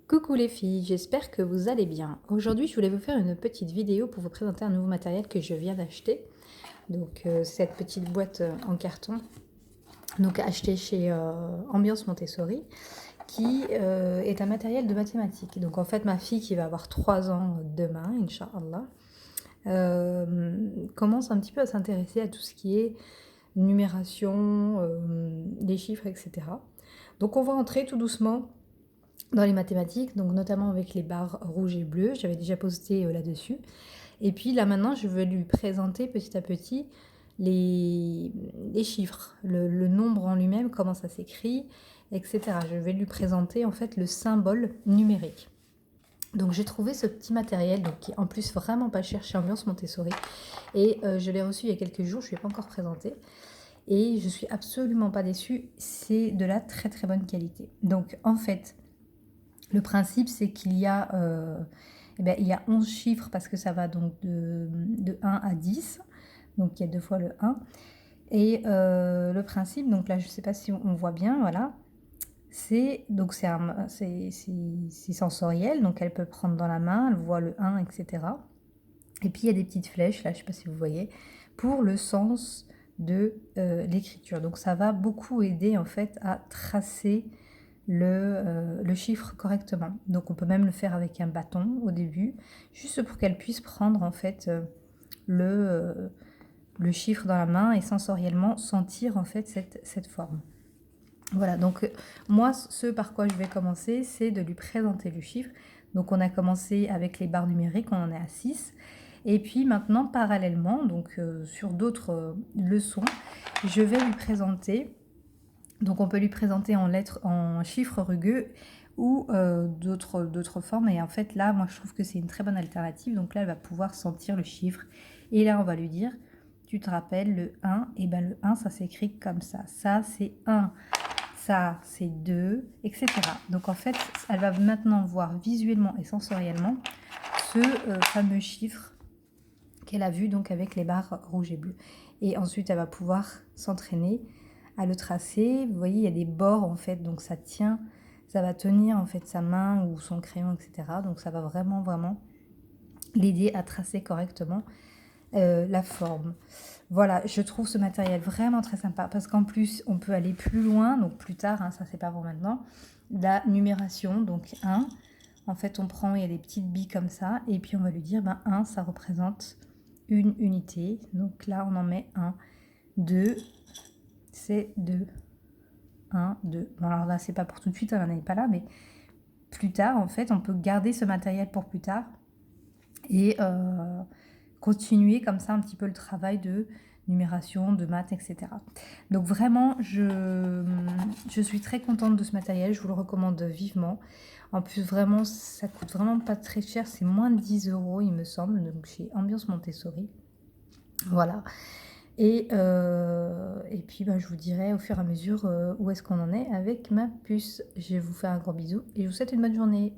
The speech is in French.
Coucou les filles, j'espère que vous allez bien. Aujourd'hui, je voulais vous faire une petite vidéo pour vous présenter un nouveau matériel que je viens d'acheter. Donc cette petite boîte en carton, donc achetée chez Ambiance Montessori, qui est un matériel de mathématiques. Donc en fait, ma fille qui va avoir 3 ans demain, Inch'Allah, commence un petit peu à s'intéresser à tout ce qui est numération, les chiffres, etc. Donc on va entrer tout doucement dans les mathématiques, donc notamment avec les barres rouges et bleues. J'avais déjà posté là-dessus. Et puis là maintenant, je vais lui présenter petit à petit les chiffres, le nombre en lui-même, comment ça s'écrit, etc. Je vais lui présenter en fait le symbole numérique. Donc j'ai trouvé ce petit matériel, donc, qui est en plus vraiment pas cher chez Ambiance Montessori. Et je l'ai reçu il y a quelques jours, je ne l'ai pas encore présenté. Et je suis absolument pas déçue, c'est de la très très bonne qualité. Donc en fait, le principe, c'est qu'il y a, il y a 11 chiffres parce que ça va donc de 1 à 10. Donc il y a deux fois le 1. Et le principe, donc là je ne sais pas si on voit bien, voilà. C'est sensoriel, donc elle peut le prendre dans la main, elle voit le 1, etc. Et puis il y a des petites flèches, là je ne sais pas si vous voyez, pour le sens de l'écriture. Donc ça va beaucoup aider en fait à tracer le chiffre correctement. Donc on peut même le faire avec un bâton au début, juste pour qu'elle puisse prendre en fait le chiffre dans la main et sensoriellement sentir en fait cette forme. Voilà, donc moi ce par quoi je vais commencer, c'est de lui présenter le chiffre. Donc on a commencé avec les barres numériques, on en est à 6. Et puis maintenant parallèlement, donc sur d'autres leçons, je vais lui présenter. Donc on peut lui présenter en lettres, en chiffres rugueux ou d'autres formes. Et en fait là, moi je trouve que c'est une très bonne alternative. Donc là, elle va pouvoir sentir le chiffre. Et là, on va lui dire, tu te rappelles le 1, et bien le 1, ça s'écrit comme ça. Ça, c'est 1. Ça, c'est 2, etc. Donc en fait, elle va maintenant voir visuellement et sensoriellement ce fameux chiffre qu'elle a vu donc avec les barres rouges et bleues. Et ensuite, elle va pouvoir s'entraîner à le tracer. Vous voyez, il y a des bords en fait, donc ça tient, ça va tenir en fait sa main ou son crayon, etc. Donc ça va vraiment l'aider à tracer correctement la forme. Voilà, je trouve ce matériel vraiment très sympa parce qu'en plus, on peut aller plus loin, donc plus tard, hein, ça c'est pas pour maintenant. La numération, donc 1. En fait, on prend, il y a des petites billes comme ça, et puis on va lui dire, 1, ça représente une unité. Donc là, on en met 1. 2, c'est 2. 1, 2. Bon, alors là, c'est pas pour tout de suite, on n'en est pas là, mais plus tard, en fait, on peut garder ce matériel pour plus tard et continuer comme ça un petit peu le travail de numération, de maths, etc. Donc vraiment, je suis très contente de ce matériel, je vous le recommande vivement. En plus, vraiment, ça coûte vraiment pas très cher, c'est moins de 10 €, il me semble, donc chez Ambiance Montessori. Voilà. Et puis, je vous dirai au fur et à mesure où est-ce qu'on en est avec ma puce. Je vous fais un gros bisou et je vous souhaite une bonne journée.